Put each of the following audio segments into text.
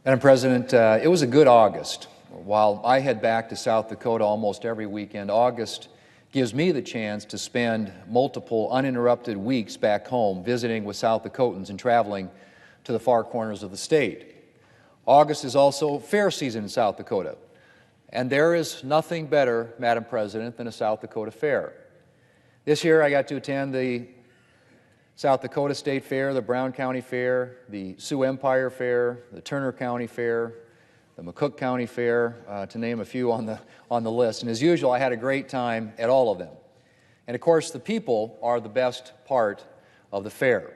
Madam President, it was a good August. While I head back to South Dakota almost every weekend, August gives me the chance to spend multiple uninterrupted weeks back home visiting with South Dakotans and traveling to the far corners of the state. August is also fair season in South Dakota, and there is nothing better, Madam President, than a South Dakota fair. This year I got to attend the South Dakota State Fair, the Brown County Fair, the Sioux Empire Fair, the Turner County Fair, the McCook County Fair, to name a few on the list. And as usual, I had a great time at all of them. And of course, the people are the best part of the fair.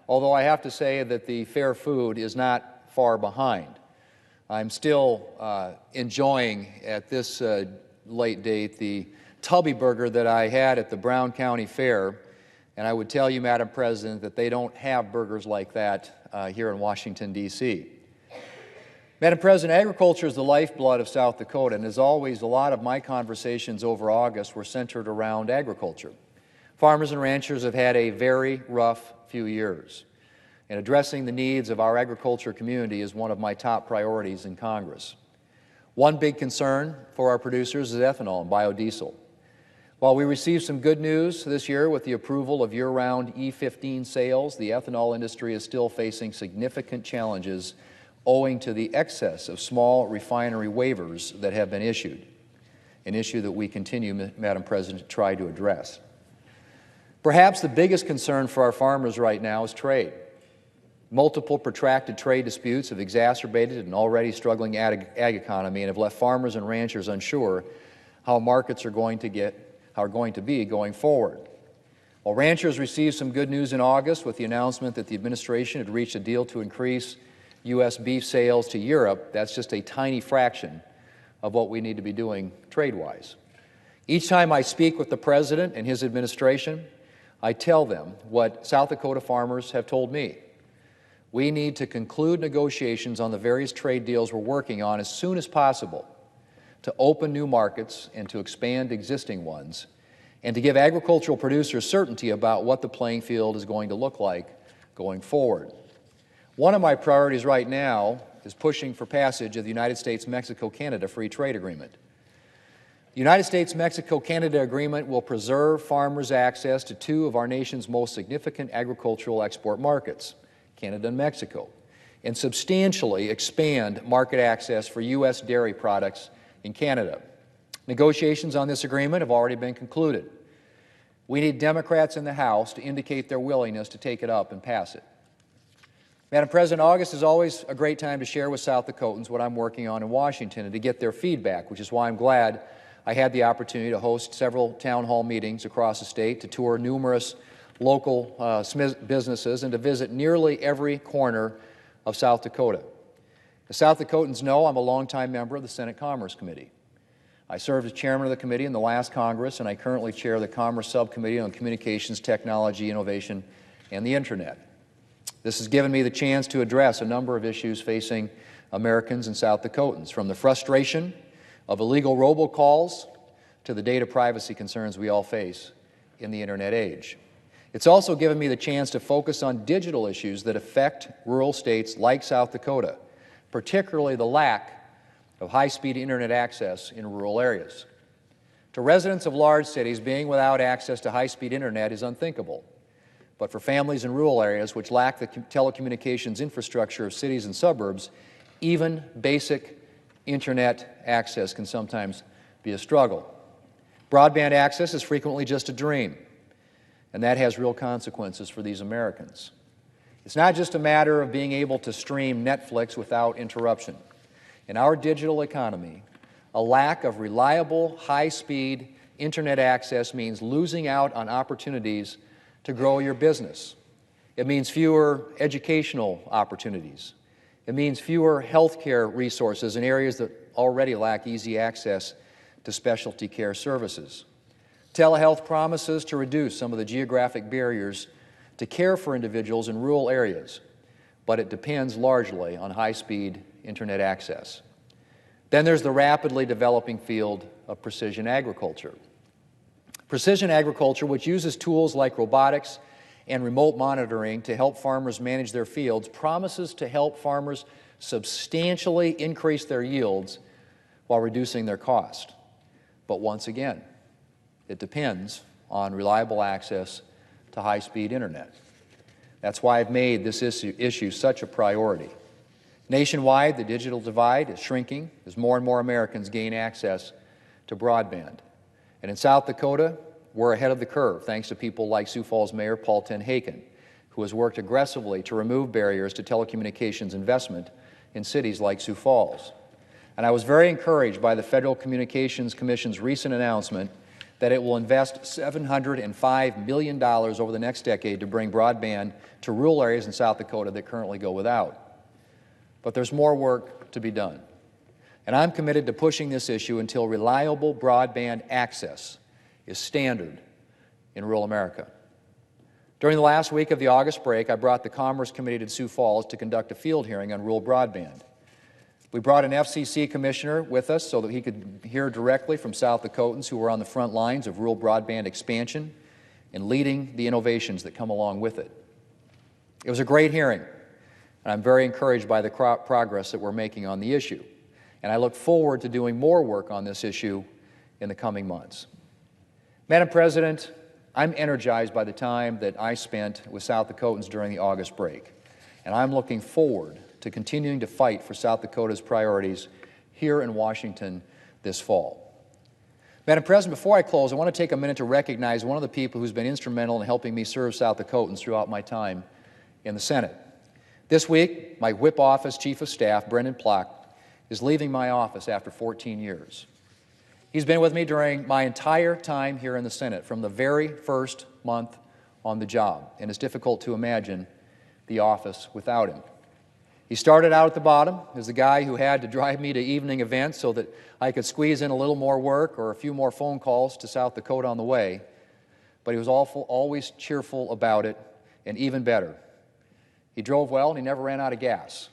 Although I have to say that the fair food is not far behind. I'm still enjoying at this late date the Tubby Burger that I had at the Brown County Fair. And I would tell you, Madam President, that they don't have burgers like that here in Washington, D.C. Madam President, agriculture is the lifeblood of South Dakota, and as always, a lot of my conversations over August were centered around agriculture. Farmers and ranchers have had a very rough few years, and addressing the needs of our agriculture community is one of my top priorities in Congress. One big concern for our producers is ethanol and biodiesel. While we received some good news this year with the approval of year-round E15 sales, the ethanol industry is still facing significant challenges owing to the excess of small refinery waivers that have been issued, an issue that we continue, Madam President, to try to address. Perhaps the biggest concern for our farmers right now is trade. Multiple protracted trade disputes have exacerbated an already struggling ag economy and have left farmers and ranchers unsure how markets are going to be going forward. While ranchers received some good news in August with the announcement that the administration had reached a deal to increase U.S. beef sales to Europe, that's just a tiny fraction of what we need to be doing trade-wise. Each time I speak with the President and his administration, I tell them what South Dakota farmers have told me. We need to conclude negotiations on the various trade deals we're working on as soon as possible to open new markets and to expand existing ones, and to give agricultural producers certainty about what the playing field is going to look like going forward. One of my priorities right now is pushing for passage of the United States-Mexico-Canada Free Trade Agreement. The United States-Mexico-Canada Agreement will preserve farmers' access to two of our nation's most significant agricultural export markets, Canada and Mexico, and substantially expand market access for U.S. dairy products in Canada. Negotiations on this agreement have already been concluded. We need Democrats in the House to indicate their willingness to take it up and pass it. Madam President, August is always a great time to share with South Dakotans what I'm working on in Washington and to get their feedback, which is why I'm glad I had the opportunity to host several town hall meetings across the state, to tour numerous local businesses, and to visit nearly every corner of South Dakota. The South Dakotans know I'm a longtime member of the Senate Commerce Committee. I served as chairman of the committee in the last Congress, and I currently chair the Commerce Subcommittee on Communications, Technology, Innovation, and the Internet. This has given me the chance to address a number of issues facing Americans and South Dakotans, from the frustration of illegal robocalls to the data privacy concerns we all face in the Internet age. It's also given me the chance to focus on digital issues that affect rural states like South Dakota, particularly the lack of high-speed Internet access in rural areas. To residents of large cities, being without access to high-speed Internet is unthinkable. But for families in rural areas which lack the telecommunications infrastructure of cities and suburbs, even basic Internet access can sometimes be a struggle. Broadband access is frequently just a dream, and that has real consequences for these Americans. It's not just a matter of being able to stream Netflix without interruption. In our digital economy, a lack of reliable, high-speed Internet access means losing out on opportunities to grow your business. It means fewer educational opportunities. It means fewer healthcare resources in areas that already lack easy access to specialty care services. Telehealth promises to reduce some of the geographic barriers to care for individuals in rural areas, but it depends largely on high-speed Internet access. Then there's the rapidly developing field of precision agriculture. Precision agriculture, which uses tools like robotics and remote monitoring to help farmers manage their fields, promises to help farmers substantially increase their yields while reducing their cost. But once again, it depends on reliable access to high-speed internet. That's why I've made this issue such a priority. Nationwide, the digital divide is shrinking as more and more Americans gain access to broadband. And in South Dakota, we're ahead of the curve, thanks to people like Sioux Falls Mayor Paul Tenhaken, who has worked aggressively to remove barriers to telecommunications investment in cities like Sioux Falls. And I was very encouraged by the Federal Communications Commission's recent announcement that it will invest $705 million over the next decade to bring broadband to rural areas in South Dakota that currently go without. But there's more work to be done. And I'm committed to pushing this issue until reliable broadband access is standard in rural America. During the last week of the August break, I brought the Commerce Committee to Sioux Falls to conduct a field hearing on rural broadband. We brought an FCC commissioner with us so that he could hear directly from South Dakotans who were on the front lines of rural broadband expansion and leading the innovations that come along with it. It was a great hearing, and I'm very encouraged by the progress that we're making on the issue. And I look forward to doing more work on this issue in the coming months. Madam President, I'm energized by the time that I spent with South Dakotans during the August break, and I'm looking forward to continuing to fight for South Dakota's priorities here in Washington this fall. Madam President, before I close, I want to take a minute to recognize one of the people who's been instrumental in helping me serve South Dakotans throughout my time in the Senate. This week, my Whip Office Chief of Staff, Brendan Plock, is leaving my office after 14 years. He's been with me during my entire time here in the Senate, from the very first month on the job, and it's difficult to imagine the office without him. He started out at the bottom as the guy who had to drive me to evening events so that I could squeeze in a little more work or a few more phone calls to South Dakota on the way, but he was always cheerful about it, and even better, he drove well and he never ran out of gas.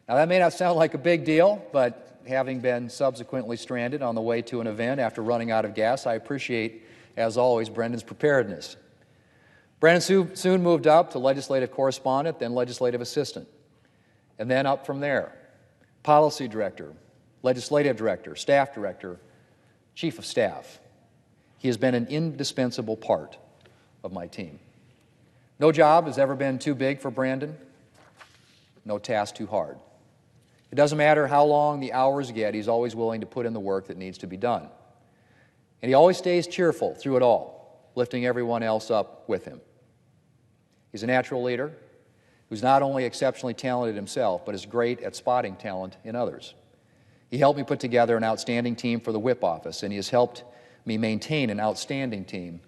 Now that may not sound like a big deal, but having been subsequently stranded on the way to an event after running out of gas, I appreciate, as always, Brendan's preparedness. Brendan soon moved up to legislative correspondent, then legislative assistant, and then up from there, policy director, legislative director, staff director, chief of staff. He has been an indispensable part of my team. No job has ever been too big for Brandon, no task too hard. It doesn't matter how long the hours get, he's always willing to put in the work that needs to be done. And he always stays cheerful through it all, lifting everyone else up with him. He's a natural leader who's not only exceptionally talented himself, but is great at spotting talent in others. He helped me put together an outstanding team for the Whip Office, and he has helped me maintain an outstanding team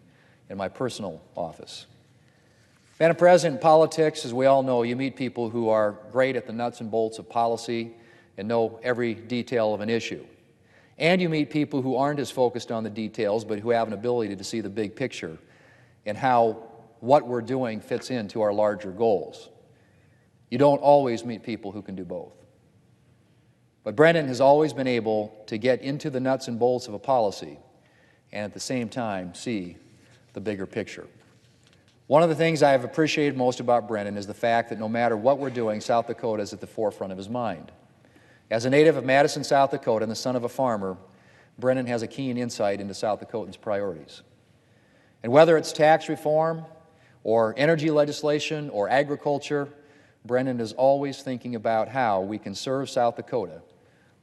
in my personal office. Madam President, in politics, as we all know, you meet people who are great at the nuts and bolts of policy and know every detail of an issue. And you meet people who aren't as focused on the details, but who have an ability to see the big picture and how what we're doing fits into our larger goals. You don't always meet people who can do both. But Brendan has always been able to get into the nuts and bolts of a policy and at the same time see the bigger picture. One of the things I have appreciated most about Brendan is the fact that no matter what we're doing, South Dakota is at the forefront of his mind. As a native of Madison, South Dakota, and the son of a farmer, Brendan has a keen insight into South Dakotans' priorities. And whether it's tax reform or energy legislation or agriculture, Brendan is always thinking about how we can serve South Dakota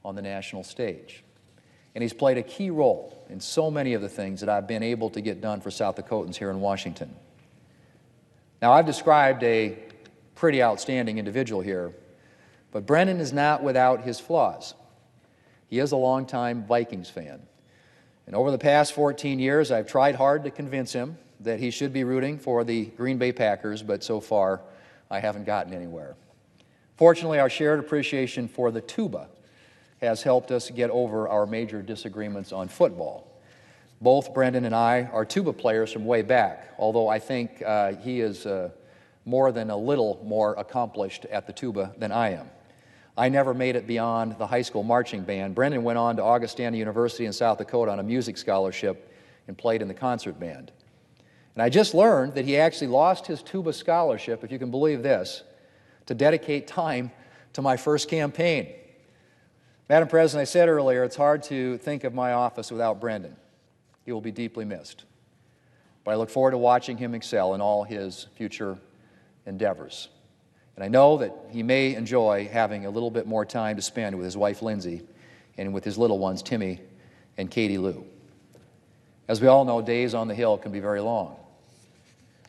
on the national stage. And he's played a key role in so many of the things that I've been able to get done for South Dakotans here in Washington. Now, I've described a pretty outstanding individual here, but Brendan is not without his flaws. He is a longtime Vikings fan. And over the past 14 years, I've tried hard to convince him that he should be rooting for the Green Bay Packers, but so far, I haven't gotten anywhere. Fortunately, our shared appreciation for the tuba has helped us get over our major disagreements on football. Both Brendan and I are tuba players from way back, although I think he is more than a little more accomplished at the tuba than I am. I never made it beyond the high school marching band. Brendan went on to Augustana University in South Dakota on a music scholarship and played in the concert band. And I just learned that he actually lost his tuba scholarship, if you can believe this, to dedicate time to my first campaign. Madam President, I said earlier, it's hard to think of my office without Brendan. He will be deeply missed. But I look forward to watching him excel in all his future endeavors. And I know that he may enjoy having a little bit more time to spend with his wife, Lindsay, and with his little ones, Timmy and Katie Lou. As we all know, days on the Hill can be very long.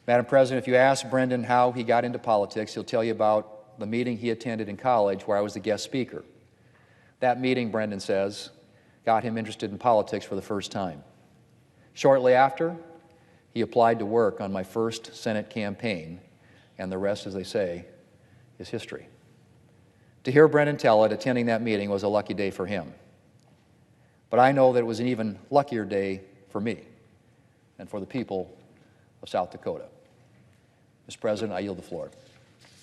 Madam President, if you ask Brendan how he got into politics, he'll tell you about the meeting he attended in college where I was the guest speaker. That meeting, Brendan says, got him interested in politics for the first time. Shortly after, he applied to work on my first Senate campaign, and the rest, as they say, is history. To hear Brendan tell it, attending that meeting was a lucky day for him. But I know that it was an even luckier day for me and for the people of South Dakota. Mr. President, I yield the floor.